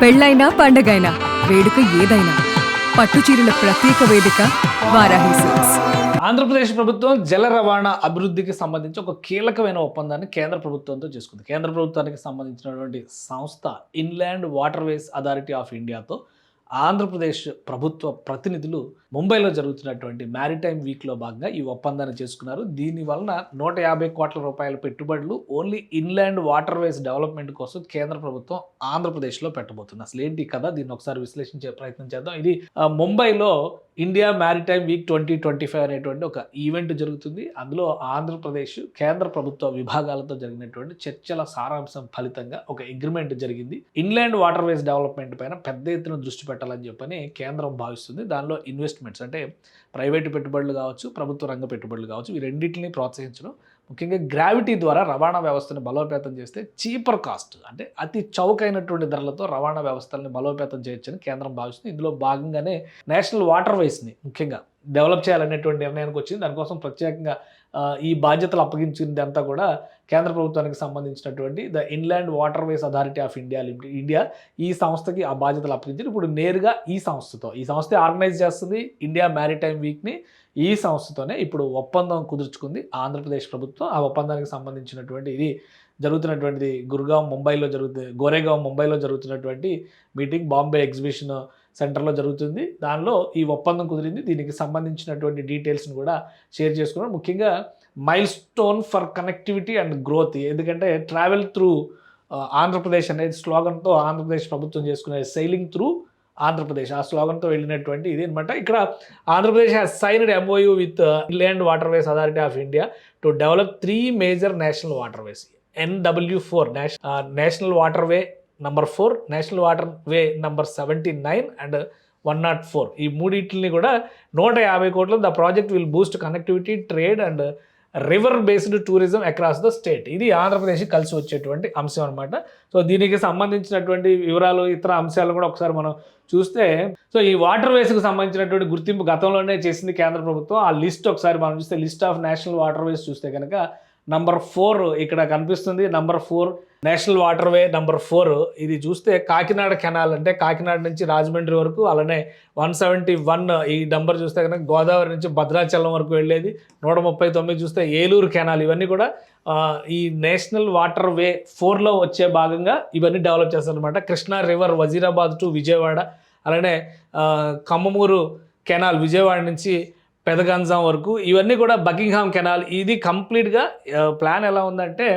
పెళ్ళైనా పండగైనా వేడుక ఏదైనా పట్టుచీరల ప్రత్యేక వేదిక వారాహి సిల్క్స్. ఆంధ్రప్రదేశ్ ప్రభుత్వం జల రవాణా అభివృద్ధికి సంబంధించి ఒక కీలకమైన ఒప్పందాన్ని కేంద్ర ప్రభుత్వంతో చేసుకుంది. కేంద్ర ప్రభుత్వానికి సంబంధించినటువంటి సంస్థ ఇన్లాండ్ వాటర్వేస్ అథారిటీ ఆఫ్ ఇండియాతో ఆంధ్రప్రదేశ్ ప్రభుత్వ ప్రతినిధులు ముంబైలో జరుగుతున్నటువంటి మ్యారిటైమ్ వీక్లో భాగంగా ఈ ఒప్పందాన్ని చేసుకున్నారు. దీని వలన 150 కోట్ల రూపాయల పెట్టుబడులు ఓన్లీ ఇన్లాండ్ వాటర్వేస్ డెవలప్మెంట్ కోసం కేంద్ర ప్రభుత్వం ఆంధ్రప్రదేశ్లో పెట్టబోతుంది. అసలు ఏంటి కదా, దీన్ని ఒకసారి విశ్లేషించే ప్రయత్నం చేద్దాం. ఇది ముంబైలో ఇండియా మ్యారిటైమ్ వీక్ 2025 అనేటువంటి ఒక ఈవెంట్ జరుగుతుంది. అందులో ఆంధ్రప్రదేశ్ కేంద్ర ప్రభుత్వ విభాగాలతో జరిగినటువంటి చర్చల సారాంశం ఫలితంగా ఒక అగ్రిమెంట్ జరిగింది. ఇన్లాండ్ వాటర్వేస్ డెవలప్మెంట్ పైన పెద్ద ఎత్తున దృష్టి పెట్టాలని చెప్పని కేంద్రం భావిస్తుంది. దానిలో ఇన్వెస్ట్మెంట్స్ అంటే ప్రైవేటు పెట్టుబడులు కావచ్చు, ప్రభుత్వ రంగ పెట్టుబడులు కావచ్చు, ఈ రెండింటిని ప్రోత్సహించడం, ముఖ్యంగా గ్రావిటీ ద్వారా రవాణా వ్యవస్థను బలోపేతం చేస్తే చీపర్ కాస్ట్ అంటే అతి చౌకైనటువంటి ధరలతో రవాణా వ్యవస్థలను బలోపేతం చేయొచ్చని కేంద్రం భావిస్తుంది. ఇందులో భాగంగానే నేషనల్ వాటర్వేస్ని ముఖ్యంగా డెవలప్ చేయాలనేటువంటి నిర్ణయానికి వచ్చింది. దానికోసం ప్రత్యేకంగా ఈ బాధ్యతలు అప్పగించింది అంతా కూడా కేంద్ర ప్రభుత్వానికి సంబంధించినటువంటి the inland waterways authority of India ఈ సంస్థకి ఆ బాధ్యతలు అప్పగించారు. ఇప్పుడు నేరుగా ఈ సంస్థ ఆర్గనైజ్ చేస్తుంది ఇండియా మ్యారిటైమ్ వీక్ని. ఈ సంస్థతోనే ఇప్పుడు ఒప్పందం కుదుర్చుకుంది ఆంధ్రప్రదేశ్ ప్రభుత్వం. ఆ ఒప్పందానికి సంబంధించినటువంటి ఇది జరుగుతున్నటువంటిది గోరేగాం ముంబైలో జరుగుతున్నటువంటి మీటింగ్ బాంబే ఎగ్జిబిషన్ సెంటర్లో జరుగుతుంది. దానిలో ఈ ఒప్పందం కుదిరింది. దీనికి సంబంధించినటువంటి డీటెయిల్స్ని కూడా షేర్ చేసుకున్నాం. ముఖ్యంగా mile stone for connectivity and growth, ఎందుకంటే ట్రావెల్ త్రూ ఆంధ్రప్రదేశ్ అనేది స్లోగన్తో ఆంధ్రప్రదేశ్ ప్రభుత్వం చేసుకునే సైలింగ్ త్రూ ఆంధ్రప్రదేశ్ ఆ స్లోగన్తో వెళ్ళినటువంటి ఇది అనమాట. ఇక్కడ Andhra Pradesh has signed MOU with inland waterways authority of India to develop 3 major national waterways. NW4 national waterway number 4, national water way number 79 and 104. ఈ మూడింటిని కూడా 150 కోట్లు. The project will Boost connectivity, trade and river based tourism across the state. ఇది ఆంధ్రప్రదేశ్కి కలిసి వచ్చేటువంటి అంశం అనమాట. సో దీనికి సంబంధించినటువంటి వివరాలు, ఇతర అంశాలు కూడా ఒకసారి మనం చూస్తే, సో ఈ వాటర్ వేస్కి సంబంధించినటువంటి గుర్తింపు గతంలోనే చేసింది కేంద్ర ప్రభుత్వం. ఆ లిస్ట్ ఒకసారి మనం చూస్తే, list of national water ways చూస్తే కనుక నంబర్ 4 ఇక్కడ కనిపిస్తుంది. నంబర్ 4 నేషనల్ వాటర్వే నంబర్ 4 ఇది చూస్తే కాకినాడ కెనాల్ అంటే కాకినాడ నుంచి రాజమండ్రి వరకు, అలానే 171 ఈ నంబర్ చూస్తే కనుక గోదావరి నుంచి భద్రాచలం వరకు వెళ్ళేది. 139 చూస్తే ఏలూరు కెనాల్. ఇవన్నీ కూడా ఈ నేషనల్ వాటర్వే 4లో వచ్చే భాగంగా ఇవన్నీ డెవలప్ చేస్తారనమాట. కృష్ణా రివర్ వజీరాబాద్ టు విజయవాడ, అలానే కమ్మమూరు కెనాల్ విజయవాడ నుంచి పెదగంజాం వరకు, ఇవన్నీ కూడా బకింగ్హామ్ కెనాల్. ఇది కంప్లీట్గా ప్లాన్ ఎలా ఉందంటే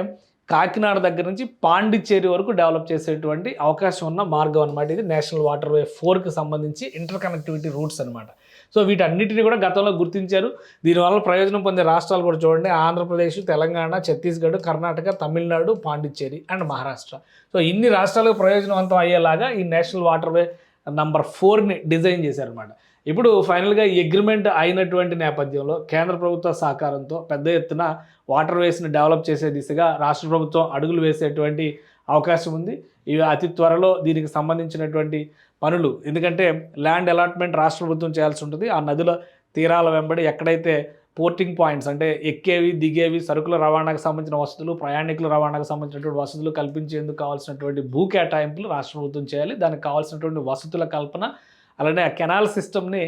కాకినాడ దగ్గర నుంచి పాండిచ్చేరి వరకు డెవలప్ చేసేటువంటి అవకాశం ఉన్న మార్గం అనమాట. ఇది నేషనల్ వాటర్వే 4కి సంబంధించి ఇంటర్ కనెక్టివిటీ రూట్స్ అనమాట. సో వీటన్నిటిని కూడా గతంలో గుర్తించారు. దీనివల్ల ప్రయోజనం పొందే రాష్ట్రాలు కూడా చూడండి: ఆంధ్రప్రదేశ్, తెలంగాణ, ఛత్తీస్గఢ్, కర్ణాటక, తమిళనాడు, పాండిచ్చేరి అండ్ మహారాష్ట్ర. సో ఇన్ని రాష్ట్రాలకు ప్రయోజనవంతం అయ్యేలాగా ఈ నేషనల్ వాటర్వే నంబర్ 4ని డిజైన్ చేశారనమాట. ఇప్పుడు ఫైనల్గా ఈ అగ్రిమెంట్ అయినటువంటి నేపథ్యంలో కేంద్ర ప్రభుత్వ సహకారంతో పెద్ద ఎత్తున వాటర్వేస్ని డెవలప్ చేసే దిశగా రాష్ట్ర ప్రభుత్వం అడుగులు వేసేటువంటి అవకాశం ఉంది. ఇవి అతి త్వరలో దీనికి సంబంధించినటువంటి పనులు, ఎందుకంటే ల్యాండ్ అలాట్మెంట్ రాష్ట్ర ప్రభుత్వం చేయాల్సి ఉంటుంది. ఆ నదుల తీరాల వెంబడి ఎక్కడైతే పోర్టింగ్ పాయింట్స్ అంటే ఎక్కేవి, దిగేవి, సరుకుల రవాణాకు సంబంధించిన వసతులు, ప్రయాణికుల రవాణాకు సంబంధించినటువంటి వసతులు కల్పించేందుకు కావాల్సినటువంటి భూ కేటాయింపులు రాష్ట్ర ప్రభుత్వం చేయాలి. దానికి కావాల్సినటువంటి వసతుల కల్పన, అలానే ఆ కెనాల్ సిస్టమ్ని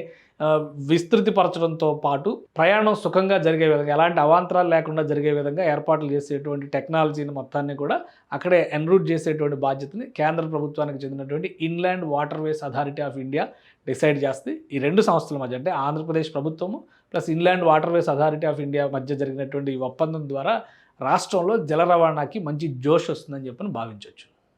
విస్తృతిపరచడంతో పాటు ప్రయాణం సుఖంగా జరిగే విధంగా, ఎలాంటి అవాంతరాలు లేకుండా జరిగే విధంగా ఏర్పాట్లు చేసేటువంటి టెక్నాలజీని మొత్తాన్ని కూడా అక్కడే ఎన్రూట్ చేసేటువంటి బాధ్యతని కేంద్ర ప్రభుత్వానికి చెందినటువంటి inland waterways authority of India decide చేస్తుంది. ఈ రెండు సంస్థల మధ్య అంటే ఆంధ్రప్రదేశ్ ప్రభుత్వము plus inland waterways authority of India మధ్య జరిగినటువంటి ఈ ఒప్పందం ద్వారా రాష్ట్రంలో జల రవాణాకి మంచి జోష్ వస్తుందని చెప్పని భావించవచ్చు.